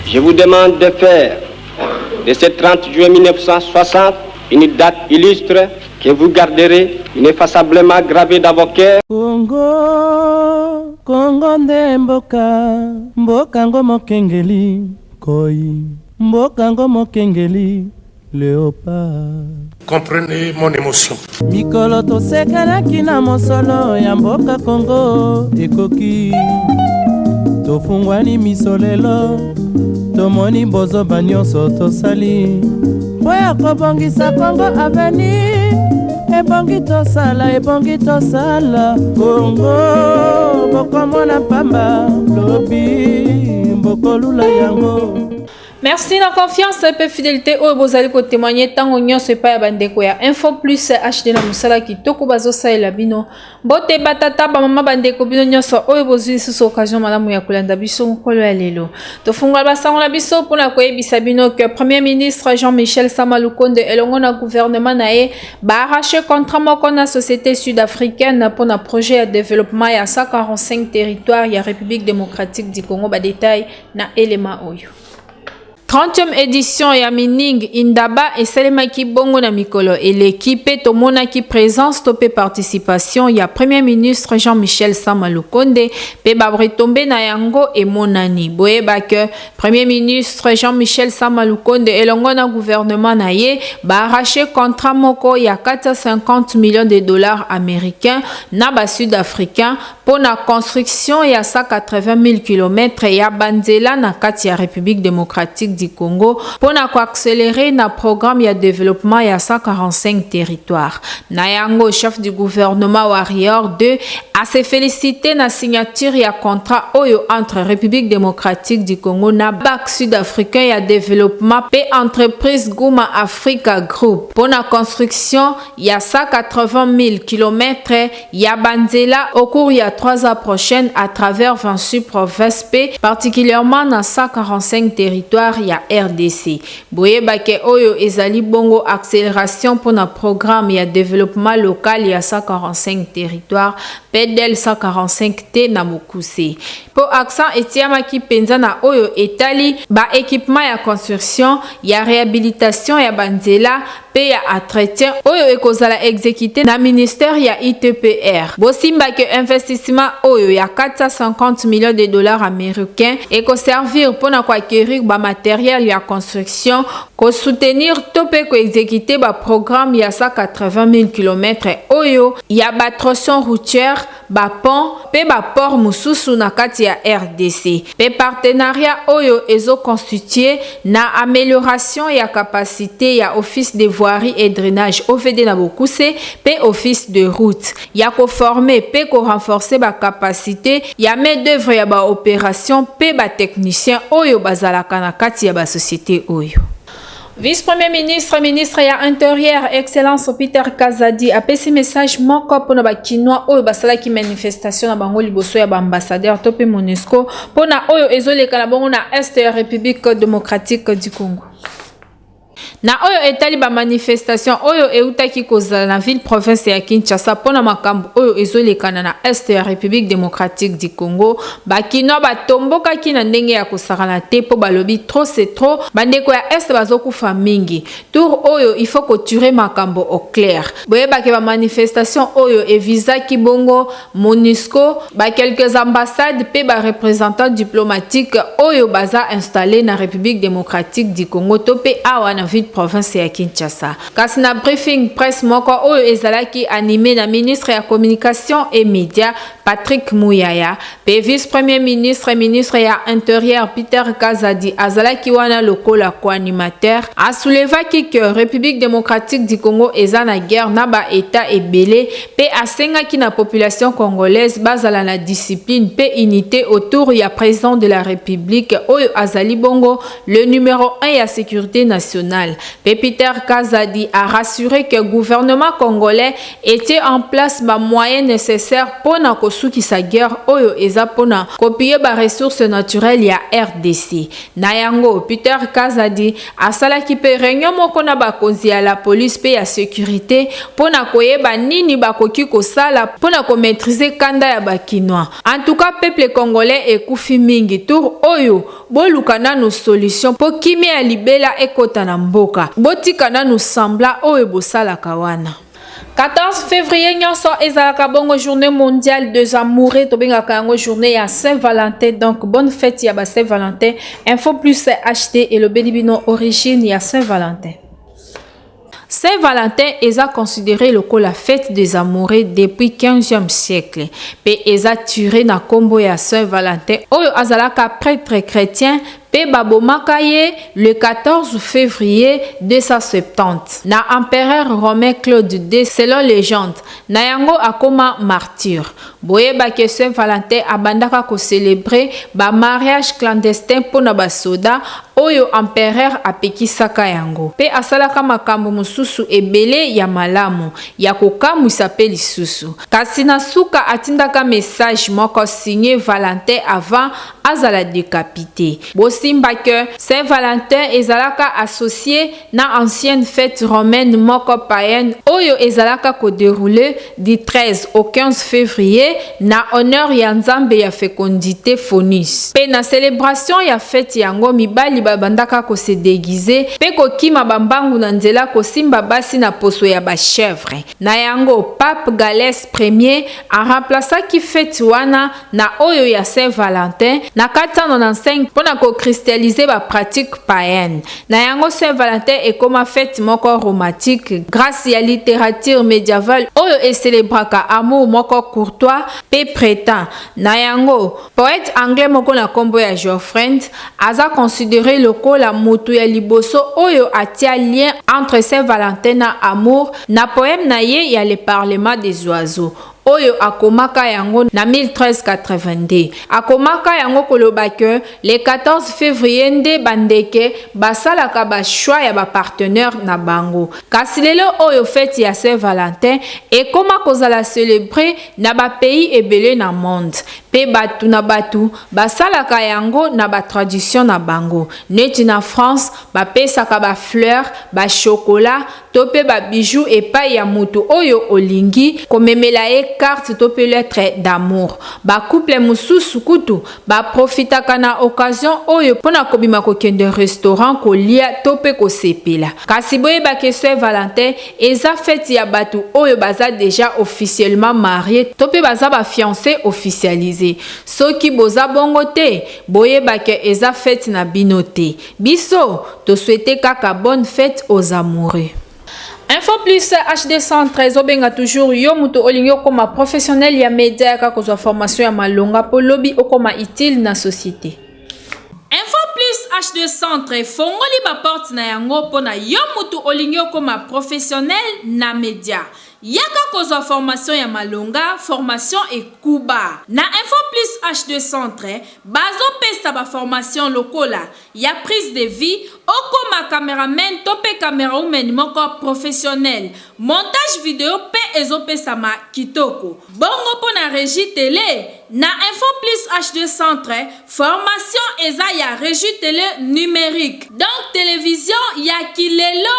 Je vous demande de faire de ce 30 juin 1960 une date illustre que vous garderez ineffaçablement gravée dans vos cœurs. Congo, Congo nde mboka, mboka ngo mokengeli, koi, mboka ngo mokengeli, léopard. Comprenez mon émotion. Mikolo tosekanaki na mosolo ya mboka Congo ekoki, tofungwani misolelo, tomoni bozoba nyonso tosali, po ya kobongisa Congo avenir. Ebongi tosala Congo bokomona pamba lobi bokolula yango. Merci la confiance et fidélité au bozali ko témoigner tango nyonso pa ya bandeko ya Info Plus HD na musala kitoko bazo saela bino bote batata ba mama bandeko bino nyonso o bozwi sous occasion malamu ya kolanda biso nkolo ya lelo to fungola basango na biso pona koyebisa bino que Premier ministre Jean-Michel Sama Lukonde elongo na gouvernement na ye ba arraché contrat moko na société sud-africaine pour un projet de développement ya 145 territoires ya République démocratique du Congo. Ba détail na élément oyo 30e édition ya Mining Indaba et Selemaki Bongo na Mikolo et l'équipe tomona qui présence topé participation ya Premier ministre Jean-Michel Sama Lukonde pe babritombe na yango et monani boyeba que Premier ministre Jean-Michel Sama Lukonde elongo na gouvernement na ye ba arraché contrat moko ya 450 millions de dollars américains na ba sud-africain pour la construction ya 180 000 km ya banzela na kati ya République démocratique du Congo pour accélérer na programme de développement ya 145 territoires. Na yango chef du gouvernement Warrior 2 a se félicité na signature ya contrat oyo entre République démocratique du Congo na BAC sud-africain ya développement pe entreprise Guma Africa Group pour la construction ya 180 000 km ya banzela au cours ya 3 ans prochaines à travers 26 provinces pe particulièrement na 145 territoires ya RDC. Boyeba ke oyo ezali bongo accélération pour un programme ya développement local ya 145 territoires PEDEL 145 T na Mokuse. Pour accent etiama ki penza na oyo etali ba équipement ya construction ya réhabilitation ya banzela pe ya entretien oyo ekozala exécuté na ministère ya ITPR. Bosimba ke investissement oyo ya 450 millions de dollars américains eko servir pour na acquérir ba matériel ya construction ko soutenir topé ko exécuter ba programme ya 180 000 km oyo ya ba tronçon routière ba pont pe ba port mususu na kati ya RDC pe partenariat oyo ezo constitué na amélioration ya capacité ya office de voirie et drainage OVD na Bokuse pe office de route ya ko former pe ko renforcer ba capacité ya main d'œuvre ya ba opération pe ba technicien oyo bazalaka na kati ya ba société oyo. Vice-premier ministre, ministre ya intérieur, excellence Peter Kazadi a passé message moko pour na bakinois oyo basala ki manifestation na bango liboso ya ba ambassadeur topé MONUSCO pour na oyo ezoleka na bango na Est ya République démocratique du Congo. Na oyo etali ba manifestation oyo eutaki kozala na ville province ya Kinshasa pona makambo oyo ezolekana na Est ya République démocratique du Congo bakino batomboka ki na ndenge ya kosakana te po balobi trop c'est trop bandeko ya Est bazokufa mingi tour oyo il faut koture makambo au clair boyeba ke ba manifestation oyo evisa ki bongo MONUSCO ba quelques ambassades pe ba représentants diplomatiques oyo baza installé na République démocratique du Congo topé awa na ville province ya Kinshasa. Kasi na briefing presse moko oyo ezalaki animé na ministre ya communication et médias Patrick Mouyaya, pe vice-premier ministre ya intérieur Peter Kazadi azalaki wana lokola co-animateur a soulevaki que République démocratique du Congo eza na guerre na ba état ebele pe asengaki na population congolaise bazala na discipline pe unité autour ya président de la République oyo azali bongo le numéro 1 ya sécurité nationale. Peter Kazadi a rassuré que le gouvernement congolais était en place les moyens nécessaires pour kosukisa guerre oyo eza pona kopie ba ressources naturelles ya RDC. Na yango Peter Kazadi asalaki pe réunion moko na bakonzi ya la police pe ya sécurité pona koyeba nini bakoki kosala pona ko maîtriser kanda ya bakinois. En tout cas peuple congolais ekufi mingi tour oyo boluka nanu solution po kimia ya libela ekota na mboka botika nanu sambla oyo bosalaka wana. 14 février nyonso ezalaka bongo journée mondiale des amoureux tobengaka yango journée ya Saint-Valentin, donc bonne fête ya ba Saint-Valentin. Info plus acheté et le bénibino origine ya Saint-Valentin. Saint-Valentin est considéré comme la fête des amoureux depuis 15e siècle. Pe eza tiré na kombo ya Saint-Valentin oyo azalaka prêtre chrétien pe babomaka ye le 14 février 270 na empereur romain Claude II selon légende na yango akoma martyr. Boyeba ke Saint-Valentin abandaka ko célébrer ba mariage clandestin pona ba soda oyo empereur apekisaka yango pe asalaka makambo mususu ebele ya malamu ya kokamwisa pe lisusu. Kasi na suka atindaka message moko signé Valentin avant azala décapité. Bosimba que Saint-Valentin ezalaka associé na ancienne fête romaine moko païenne oyo ezalaka ko déroulé du 13 au 15 février na honneur ya nzambe ya fécondité Phonis. Pe na célébration ya fête yango mibali babandaka ko se déguiser pe ko kima bambangu na nzela ko simba basi na poso ya ba chèvre. Na yango Pape Galès Ier a remplacé ki fête wana na oyo ya Saint-Valentin na 495 pona ko cristalliser ba pratique païenne. Na yango Saint-Valentin est comme fête moko romantique grâce à littérature médiévale oyo e célébraka amour moko courtois pe prétend. Na yango poète anglais moko na kombo ya Geoffrey aza considéré lokola moto ya liboso oyo atia lien entre Saint-Valentin na amour na poème na ye ya le parlement des oiseaux oyo akomaka yango na 1382. Akomaka yango koloba ke le 14 février nde bandeke basalaka ba choix ya ba partenaire na bango. Kasi lelo oyo fête ya Saint-Valentin ekoma kozala célébrer na ba pays ebele na monde. Pe batu na batu basalaka yango na ba tradition na bango. Neti na France bapesaka ba fleur, ba chocolat, tope ba bijoux epai ya mutu oyo olingi komemela e carte to pe lettre d'amour. Ba couple mususu kutu ba profitaka na occasion oyo pona kobima ko kende restaurant ko lia to pe ko sepela. Kasi boyeba ke Saint-Valentin eza fête ya batu oyo baza déjà officiellement marié to pe baza ba fiancé officialisé. Soki boza bongo te boyeba ke eza fête na binote. Biso to souhaiter kaka bonne fête aux amoureux. Info plus HD 113 obenga toujours yo muto olingo koma professionnel ya média ka kozwa formation ya malonga po lobby okoma utile na société. Info plus HD 113 fongoli ba porte na yango pona yo muto olingo koma professionnel na média. Yaka kozwa formation ya malonga, formation et kuba. Na Info plus H213, bazo pesa ba formation lokola, ya prise de vie, okoma cameraman tope camera woman moko professionnel. Montage vidéo pe ezo pesa ma kitoko. Bongo po na régie télé. Na Info plus H213, formation eza ya régie télé numérique. Donc télévision ya kilelo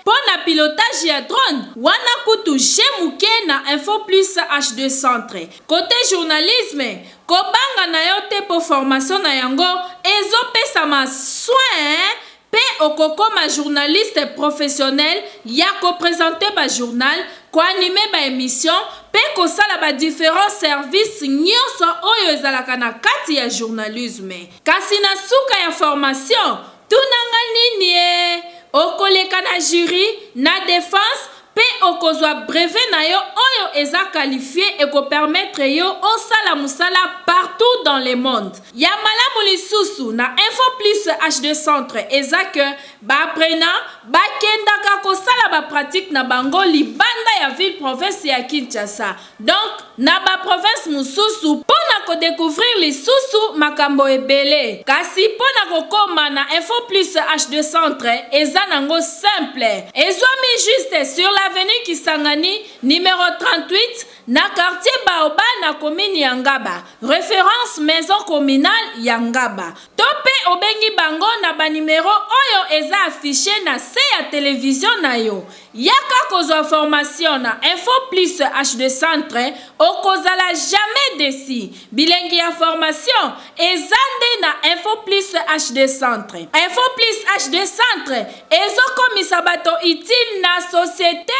Pour na pilotage ya drone, wana kutu jemuke na Info plus H213. Côté journalisme, kobanga na yo te po formation na yango ezo pesa ma soin pe okokoma journaliste professionnel ya ko présenter ba journal, ko animer ba émission pe ko sala ba différents services nyonso oyo ezalaka na kati ya journalisme. Kasi na suka ya formation, tunanga nini okoleka na jury, na défense pe okozwa brevet na yo oyo eza qualifié et ko permettre yo osala musala partout dans le monde. Ya malamu lisusu na Info plus H213 eza que ba apprenant ba kendaka ko sala ba pratique na bango libanda ya ville province ya Kinshasa. Donc na ba province mususu pona ko découvrir lisusu makambo ebele. Kasi pona ko koma na Info plus H213 eza nango simple. Ezwami juste sur la avenue Kisangani, numéro 38, na quartier Baoba na commune Yangaba. Référence maison communale Yangaba. Tope obengi bango na ba numéro oyo eza affiché na se ya télévision na yo. Yaka kozwa formation na Info Plus HD Centre, okozala jamais déçu. Bilengi ya formation ezande na Info Plus HD Centre. Info Plus HD Centre ezokomisa bato utile na société.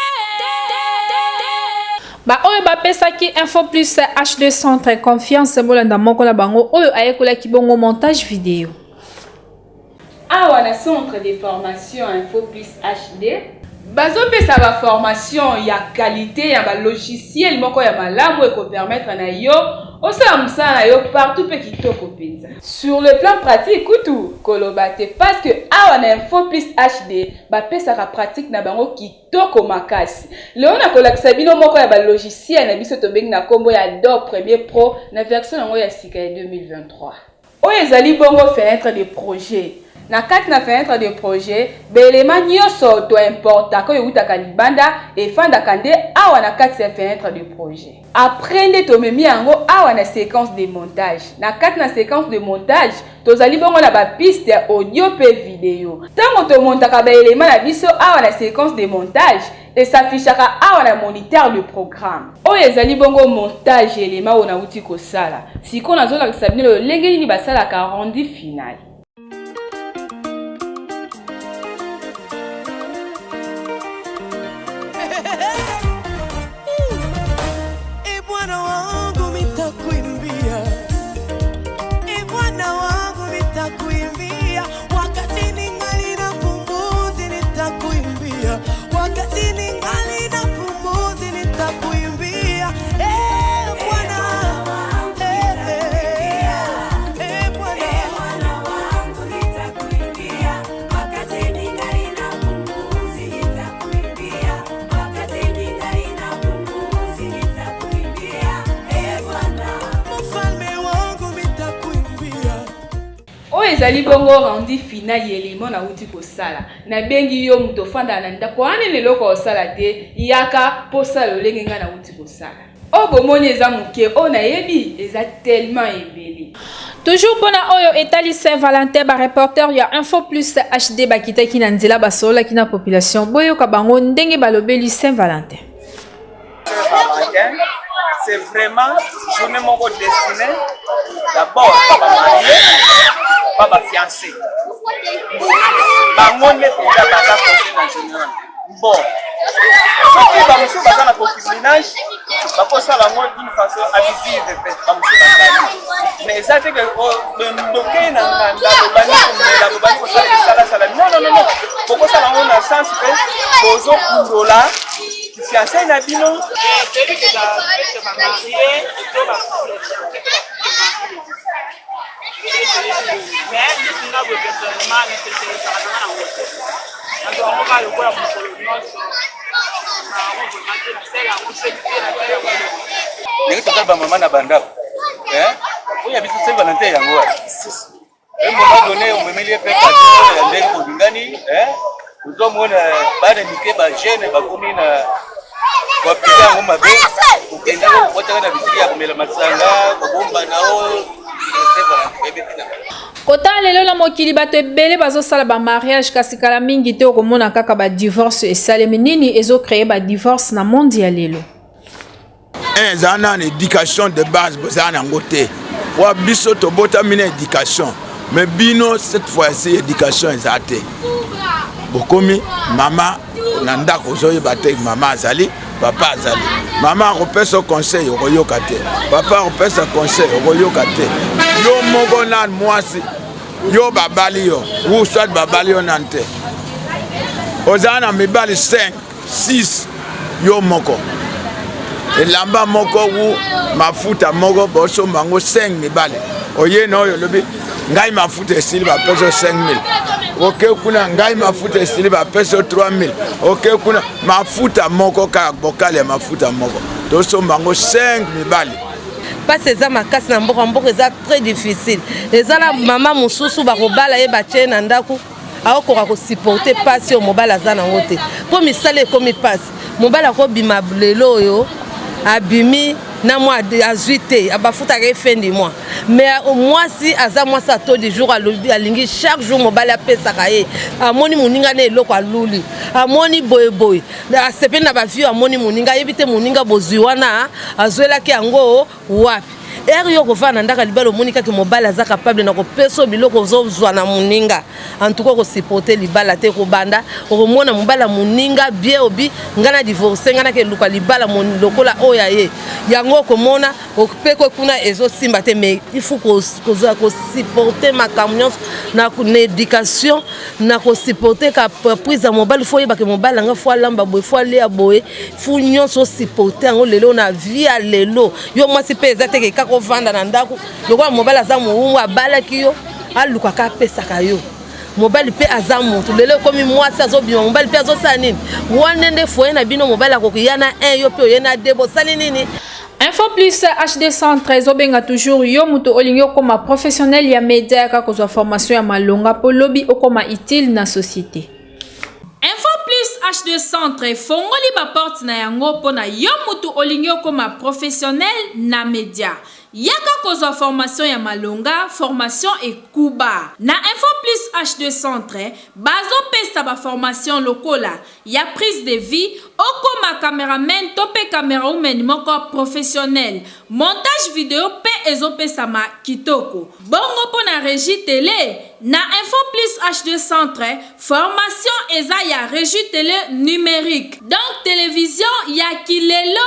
Ba oyo ba pesaki Info Plus HD Centre confiance bolanda moko na bango oyo ayekola ki bongo montage vidéo. Awa na centre de formation Info Plus HD bazopesa ba formation ya qualité ya ba logiciel moko ya malamu eko permettre na yo osala musala na yo partout pe kitoko penza. Sur le plan pratique kutu kolobate parce que awa na Info Plus HD ba pesaka pratique na bango kitoko makasi. Leo na kolakisa bino moko ya ba logiciel na biso tobengi na kombo ya Adobe Premiere Pro na version yango ya sika ya 2023. Oyo ezali bongo fenêtre de projet. Na kati na fenêtre de projet, belema nyonso to importa ko yutaka libanda e fanda kande awa na kati ya fenêtre de projet. Après nde to memi yango awa na séquence de montage. Na kati na séquence de montage, tozali bongo na ba piste ya audio pe vidéo. Tango to montaka ba elema na biso awa na séquence de montage, et s'affichera awa na moniteur le programme. Oyo ezali bongo montage elema ona uti ko sala. Siko nazola kisabino lo lenge nini basala ka rendu final. Ezali bongo rendu final élément na uti ko sala na bengi yo muto fanda na ndako ane lelo ko sala te yaka posa lo lenge nga na uti ko sala o bomoni eza muke o na yebi eza tellement ebeli. Toujours pona oyo etali Saint-Valentin ba reporter ya Info Plus HD bakita ki na nzela basola ki na population boyo ka bango ndenge balobeli Saint-Valentin. Saint-Valentin, c'est vraiment journée moko destinée d'abord à marier, pas ma fiancée. Ma monnaie déjà baza posée en général. Bon, soki ba monsieur baza na concubinage, ba posa la mode d'une façon abusive ba monsieur baza. Mais ça c'est que ndoke na nganda bani kumela bani ko sala non. Pourquoi ça la na sens que bozo kundola fiancé na bino celui qui va marier et tout va mais nous n'avons personnellement nécessaire ça na wote alors on va le voir pour le noce Ngi tokaba mama na banda oya biso Saint-Valentin yango moment donné on me met les peka ya ndenge kodingani uzomona bana nike ba jeune bakomi na wapika ngoma be ukenda kokota na bisiya komela masanga kobomba nao Kota lelo na mokili bato ebele bazosala ba mariage kasi kala mingi te okomona kaka ba divorce esalemi nini ezo créer ba divorce na monde ya lelo. Zana na éducation de base bozana ngote. Wa biso to bota mina éducation. Mais bino cette fois-ci éducation ezate. Bokomi mama nanda kozoye bate mama azali, papa azali. Mama repese conseil okoyoka te. Papa repese conseil okoyoka te. Yo mongo na mwasi. Yo babali yo. Ou soit babali yo nante. Ozana mibali 5, 6 yo moko. Elamba moko wu mafuta moko boso mango 5 mibali. Oye no yo lobi ngai mafuta esili ba peso 5000. Ok kuna ngai mafuta esili ba peso 3000. Ok kuna mafuta moko ka bokale mafuta moko. Toso mango 5 mibali. Pas ces makasi na mboka eza très difficile. Eza la mama mususu ba kobala ye ba tche na ndaku aokoka kosupporte pasi oyo mobali aza nango te mpo misala ekomi pasi mobali akobima lelo oyo abimi na moi azwi te abafutaka ye fin du mois mais mwasi aza mwasi ato du jour alingi chaque jour mobali apesaka ye amoni moninga na eloko aluli amoni boyeboye asepeli na bavio amoni moninga ayebi te moninga bozwi wana azwelaki yango wapi ere yo kovanda ndaka libala omoni kaka mobali aza capable na kopesa biloko ozozwa na moninga antuka kosupporte libala te kobanda okomona mobala moninga bien obi ngana divorce ngana ke luka libala lokola oya ye yango komona opeko kuna ezosimba te mais il faut kozwa kosupporte makambo nyonso na éducation na kosupporte ka prise ya mobali fo yeba ke mobali anga fo alamba boye fo alia boye fo nyonso supporte yango lelo na vie ya lelo yo mwasi pe eza te ke vanda na ndako lokola mobali aza moumbu abalaki yo alukaka apesaka yo mobali pe aza motu lelo komi mwasi azobima mobali pe azosala nini wana nde foye na bino mobali akokiya na 1 yo pe oye na 2 bosali nini. Info Plus HD 113 obenga toujours yo mutu olingi okoma professionnel ya média ya kozwa formation ya malonga po lobi okoma utile na société. Info Plus HD Centre fongoli ba porte na yango pona yo mutu olingi okoma professionnel na média. Yaka kozwa formation ya malonga, formation et kuba. Na Info Plus HD Centre, bazo pesa ba formation lokola. Ya prise de vie, okoma cameraman tope camera woman moko professionnel. Montage vidéo pe ezo pesa ma kitoko. Bongo po na régie télé. Na Info Plus HD Centre, formation eza ya régie télé numérique. Donc télévision ya kilelo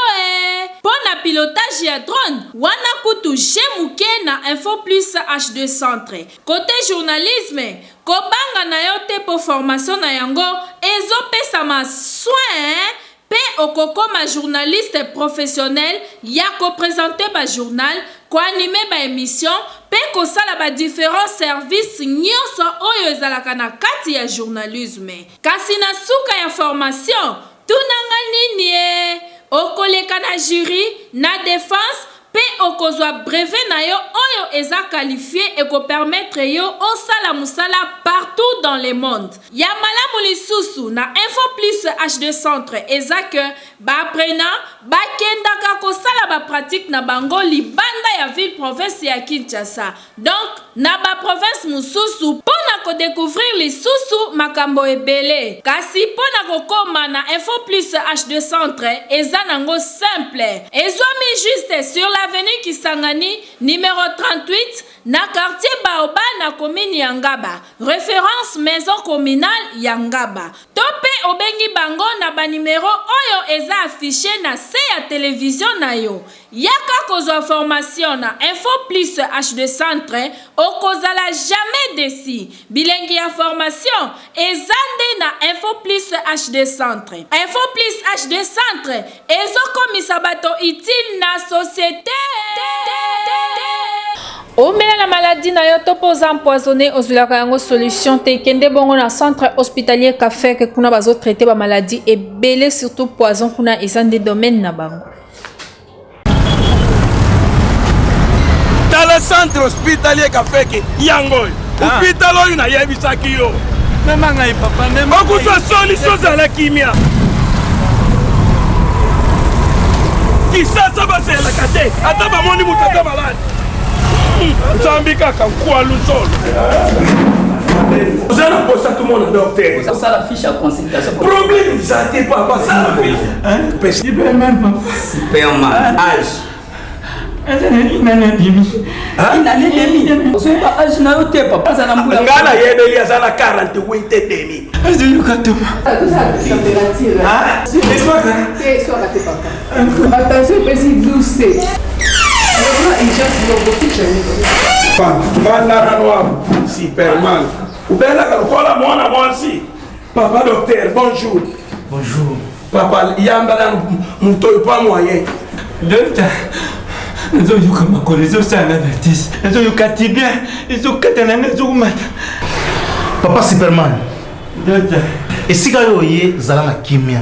Pour na pilotage ya drone, wana kutu jemuke na Info Plus HD Centre. Côté journalisme, kobanga na yo te po formation na yango ezo pesa ma soin pe okokoma journaliste professionnel ya ko présenter ba journal ko animer ba émission pe ko sala ba différents services nyonso oyo ezalaka na kati ya journalisme. Kasi na suka ya formation tunanga nini okoleka na jury na défense pe okozwa brevet na yo oyo eza qualifié et ko permettre yo osala musala partout dans le monde. Ya malamu lisusu na Info Plus HD Centre eza que ba apprenant ba kendaka ko sala ba pratique na bango libanda ya ville province ya Kinshasa. Donc na ba province mususu pona ko découvrir lisusu makambo ebele. Kasi pona ko koma na Info Plus HD Centre eza nango simple. Ezwami juste sur l'avenue Kisangani numéro 38 na quartier Baoba na commune Yangaba. Référence maison communale Yangaba. Tope obengi bango na ba numéro oyo eza affiché na se ya télévision na yo. Yaka kozwa formation na Info Plus HD Centre okozala jamais déçu. Bilengi ya formation ezande na Info Plus HD Centre. Info Plus HD Centre ezokomisa bato utile na société. Omela la maladie na yo topoza empoisonné ozulaka yango solution te kende bongo na centre hospitalier Café que kuna bazo traiter ba maladie et belé surtout poison kuna ezande domaine na bango. Dans le centre hospitalier Café que yango hôpital oyo na yebisaki yo même ngai papa même beaucoup de solutions à la kimia qui ça va c'est la kate ata ba moni mutata malade Zambi kaka kwa lusolo. Vous allez poser tout le monde docteur. Ça la fiche à consultation. Problème ça t'es pas ça la fiche. Hein? Superman papa. Superman. Âge. Une année et demie. Une année et demie. Vous savez pas âge na yote papa ça n'amboula. Ngana yebe ya za la 48 et demi. Âge de Yukato. Ah, c'est quoi ça? C'est quoi papa? Attention petit douce. Superman. Papa docteur, bonjour. Bonjour. Papa, il y a un mouton pas moyen. Docteur, ils ont eu comme un collègue, ça un avertisse. Ils ont eu qu'à bien, ils ont qu'à Papa Superman. Docteur. Et si vous avez zala kimia,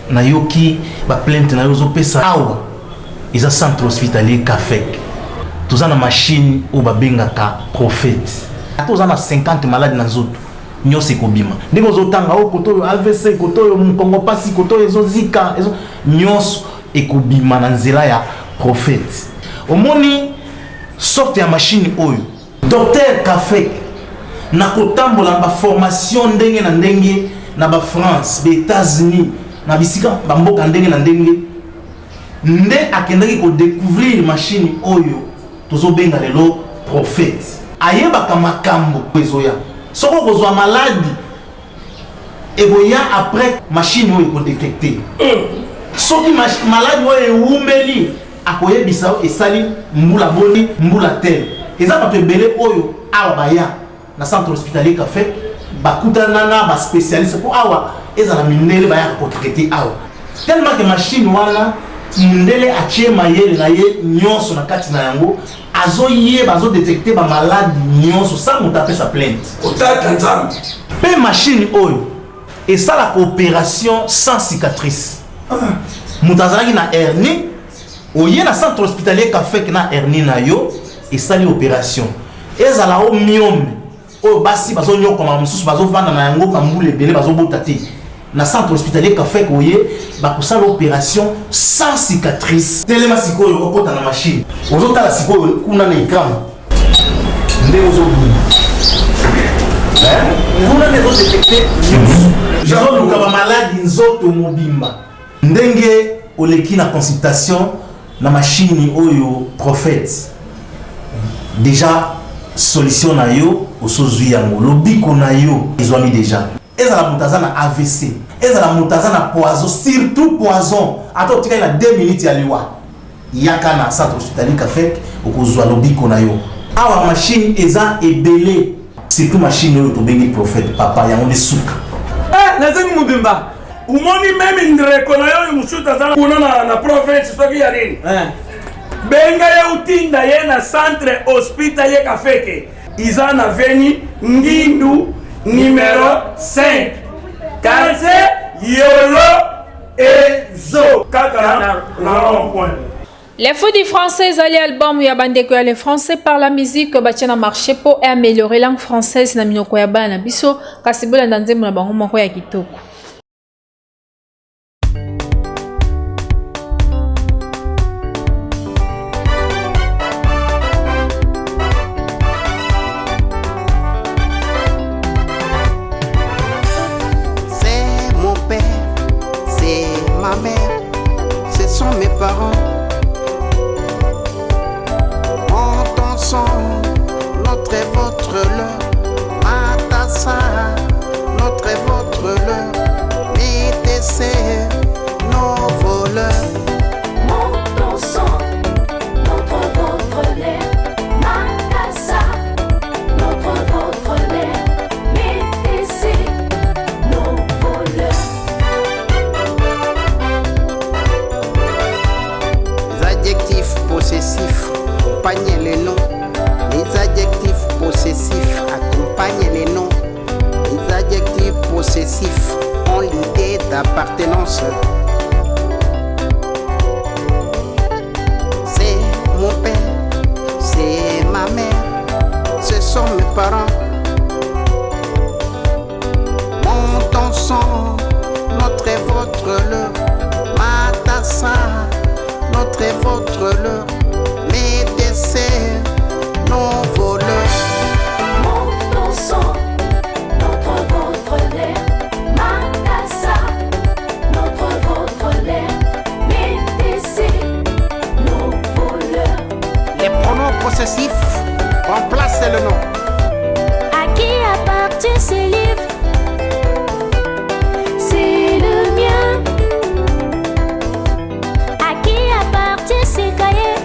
na yoki ba plainte na yozo pesa awa. Ils ont centre hospitalier Café. Tous ont une machine ou babengaka prophète. Tous ont 50 malades dans zot. nyonso ekobima ndenge ozotanga o koto oyo AVC koto oyo mokongo pasi koto oyo ezozika nyonso ekobima na nzela ya prophète omoni sorte ya machine oyo docteur Kafek na kotambola na baformation ndenge na ndenge na France ba États-Unis na bisika bamboka ndenge na ndenge nde akendaki kodécouvrir machine oyo tozobenga lelo prophète ayebaka makambo ezoya soko kozwa maladi eboya après machine oyo ekodétecte soki maladi oyo ewumeli akoyebisa esali mbula boni mbula tel eza bato ebele oyo awa baya na centre hospitalier Kafek bakutana na ba spécialiste po awa ezala mindele baya kotraiter awa tellement que machine wana mindele atie mayele na ye nyonso na kati na yango azoyeba azodétecter ba malade nyonso sans moto apesa plainte otata nzambe pe machine oyo esalaka opération sans cicatrice moto azalaki na hernie oye na centre hospitalier Kafek na hernie na yo esali opération ezala o myome oyo basi bazonyokoma mosusu bazovanda na yango bambula ebele bazobota te na centre hospitalier Kafek oye bakosala opération sans cicatrice telema sikoyo okota na machine ozotala sikoyo kuna na écran nde ozobuna kuna nde ozodétecte ozoluka bamaladi nzoto mobimba ndenge oleki na consultation na machine oyo prophète déjà solution na yo osozwi yango lobiko na yo ezwami déjà ezala moutaza na AVC ezala moutaza na poison surtout poison ata otikali na 2 minutes ya liwa yaka na centre hospitalier Kafek okozwa lobiko na yo awa machine eza ebele surtout machine oyo tobengi prophète papa yango nde suka nazangi mobimba umoni meme ndreko na yo musuta zana kuna na province soki ya nini benga ya utinda ye na centre hospitalier Kafeke iza na veni Ngindu numéro 5 quartier Yolo Ezo kaka na rond-point. Les fous du français, allez album ya bandeko ya les français par la musique batia na marché pour améliorer langue française na minoko ya bana biso kasi bola ndanzemo na bango moko ya kitoko. Ont l'idée d'appartenance. C'est mon père, c'est ma mère, ce sont mes parents. Mon sang, notre et votre leur, ma tassa, notre et votre leur, mes desserts, nos voleurs. Mon sang, notre votre l'air. Possessif, remplace le nom. À qui appartient ce livre? C'est le mien. À qui appartient ces cahiers?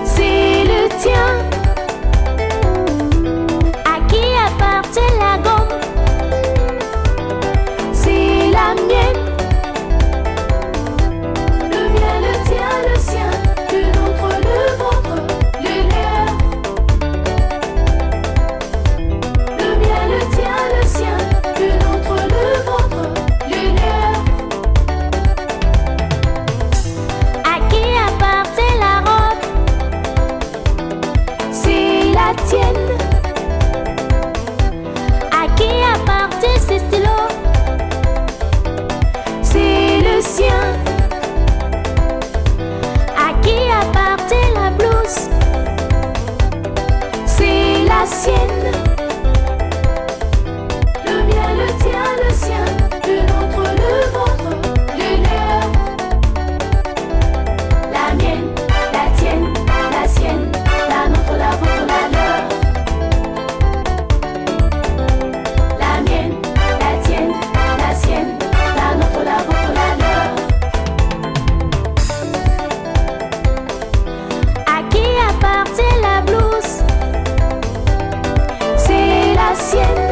C'est le tien. À qui appartient la gomme? C'est la mienne. Le mien, le tien, le sien. sienne. Le mien, le tien, le sien, le nôtre, le vôtre, le leur. La mienne, la tienne, la sienne, la nôtre, la vôtre, la leur. La mienne, la tienne, la sienne, la nôtre, la vôtre, la leur. À qui appartient la blouse? C'est la sienne.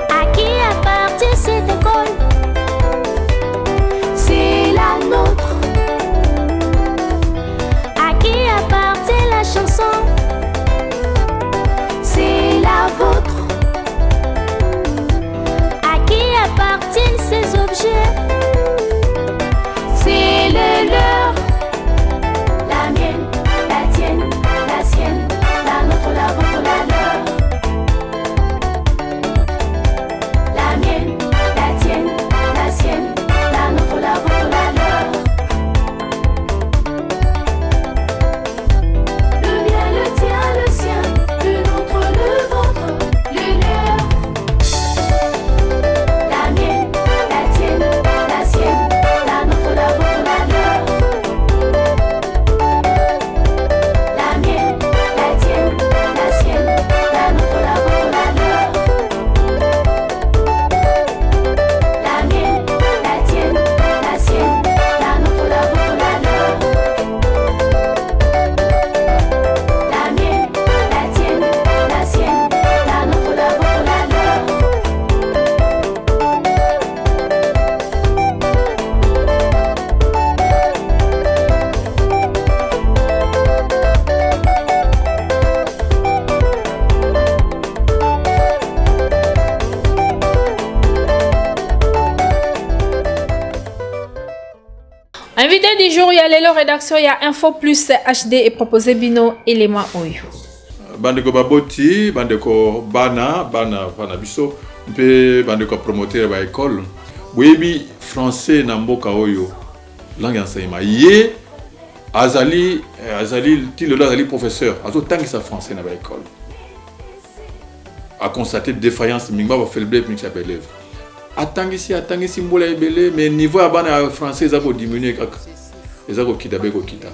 À qui appartient cette école? C'est la nôtre. À qui appartient la chanson? C'est la vôtre. À qui appartiennent ces objets? C'est le leur. La mienne, la tienne, la sienne, la nôtre, la vôtre, la leur. La mienne, la tienne, la sienne, la nôtre, la vôtre, la leur. Le mien, le tien, le sien, le nôtre, le vôtre, le leur. La mienne, la tienne, la sienne, la nôtre, la vôtre, la leur. La mienne, la tienne, la sienne, la nôtre, la vôtre, la leur. La mienne, la tienne, la sienne, la nôtre, la vôtre, la leur. La mienne, la tienne, la sienne, la nôtre, la vôtre, la leur. Invité du jour, il y a la rédaction, il y a Info Plus HD et proposé Bino élément Oyo. Bandeko baboti, bandeko bana biso, mpe bandeko promoteur ba école. Boyebi français na mboka oyo, langue enseignement. Ye azali tilo azali professeur, azo tangisa français na ba école. A constaté défaillance mingba ba faiblesse mix élève. Atangisi mbola ebele mais niveau ya bana français za ko diminuer kaka. Eza ko kita be ko kita.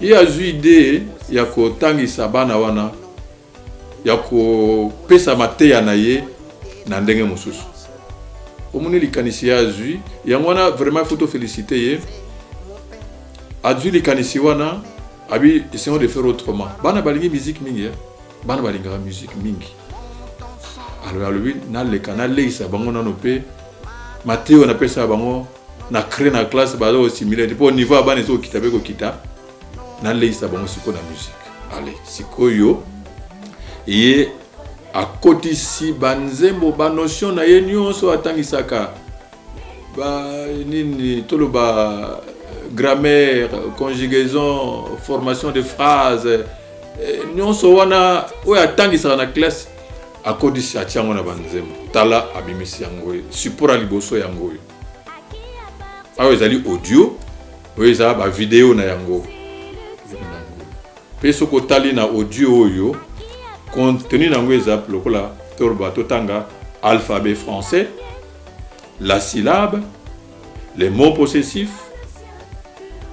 Il y a eu idée ya ko tangisa bana wana ya ko pesa mateya na ye na ndenge mosusu. Omoni likanisi ya azui yango wana vraiment faut féliciter ye. Azui likanisi wana abi essayons de faire autrement. Bana balingi musique mingi, bana balinga musique mingi. Alors lui na le canal leisa bango na nope Mathéo na pesa bango na créer na classe bazo similaire pour niveau bana zo kitabe ko kita na leisa bango siko na musique. Allez, sikoyo ye akotisi banzembo ba notion na ye nyonso atangisaka ba nini toloba grammaire, conjugaison, formation de phrases nyonso wana o atangisaka na classe akodisi atiango na banzembo tala abimisi yango support liboso yango awo ezali audio oyo ezala ba vidéo na yango pe soko tali na audio oyo contenu nango eza lokola torba totanga alphabet français, la syllabe, les mots possessifs,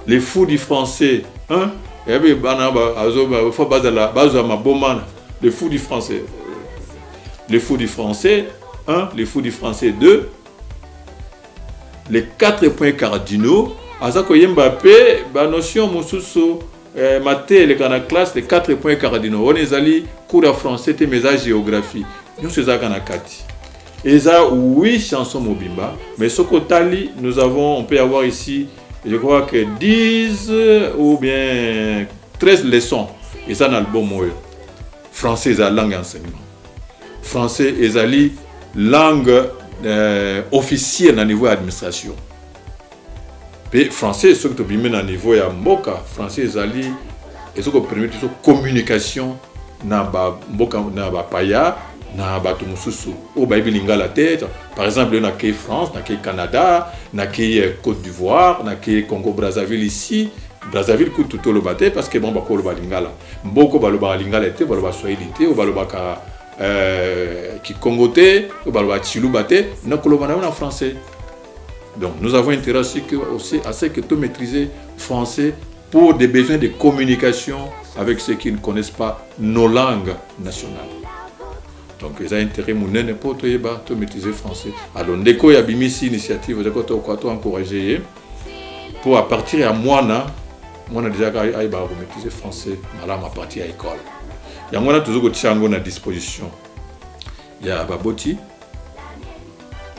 les fous du français, hein? Et bien faut baser ma bomane, les fous du français. Les fous du français 1, les fous du français 2, les 4 points cardinaux. Azako Mbappé, ba notion mosusu maté les kana classe les 4 points cardinaux. On est allé cours de français et mes géographie. Nous c'est ça kana kati. Et ça 8 chansons mobimba, mais sokotali nous avons on peut avoir ici je crois que 10 ou bien 13 leçons. Et ça dans l'album français la langue enseignement. Français est langue officielle au niveau de l'administration. Et français, ce que tu au niveau de Mboka, français est ce qui permet de communication na Mboka na Paya, na Batumususu. Au Baïbilinga la tête, par exemple, na France, na Canada, na Côte d'Ivoire, na Congo Brazzaville ici, Brazzaville kutu to lo bate parce que bon ba ko lo balingala mboko ba lo balingala te ba lo ba swahili te o ba lo ba ka qui congoté o ba lo ba chilu bate na ko lo ba na français. Donc nous avons intérêt aussi à ce que tu maîtriser français pour des besoins de communication avec ceux qui ne connaissent pas nos langues nationales. Donc ils ont intérêt à n'importe qui maîtriser français. Alors ndeko ya bimisi initiative de ko encourager pour à partir à moi déjà maîtriser français malama à partir à école. Il y a moi toujours que chango na disposition. Il y a baboti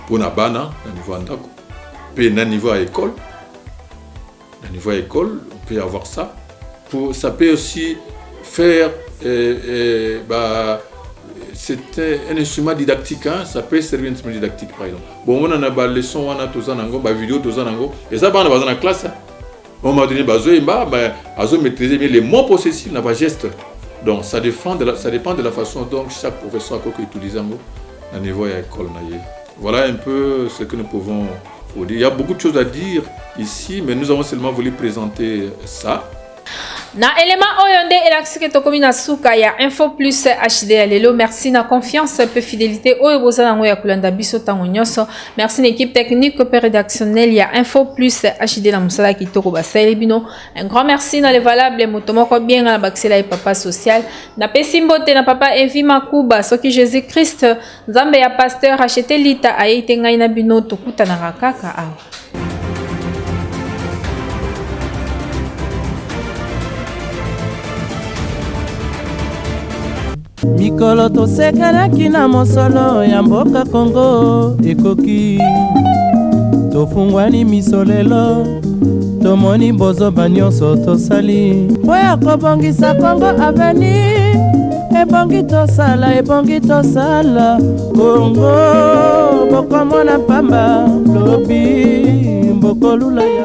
pour na bana na niveau ndako. Puis na niveau à école. Na niveau à école, on peut avoir ça. Ça peut aussi faire c'est un instrument didactique, hein? Ça peut servir un instrument didactique par exemple. Bon, on a une leçon, on a tout ça, une vidéo, tout ça, et ça, on a dans la classe. On m'a donné à maîtriser les mots possessifs, on a pas geste. Donc ça dépend de la façon dont chaque professeur a utilisé à niveau de l'école. Voilà un peu ce que nous pouvons vous dire. Il y a beaucoup de choses à dire ici, mais nous avons seulement voulu présenter ça. Na élément oyonde elaxike tokomi na suka ya Info Plus HD ya lelo. Merci na confiance pe fidélité oyo boza nango ya kulanda biso tango nyonso. Merci na équipe technique pe rédactionnelle ya Info Plus HD na musala kitoko basale bino. Un grand merci na le valable motomoko bien na baxela et papa social. Na pesimbote na papa Evi Makuba soki Jésus Christ Nzambe ya pasteur acheté lita ayete ngai na bino tokuta na rakaka awa. mikolo tosekanaki na mosolo ya mboka Kongo ekoki tofungwani miso lelo tomoni bozoba nyonso tosali mpo ya kobongisa Kongo aveni ebongi tosala Kongo bokomona pamba lobi mbokolula yango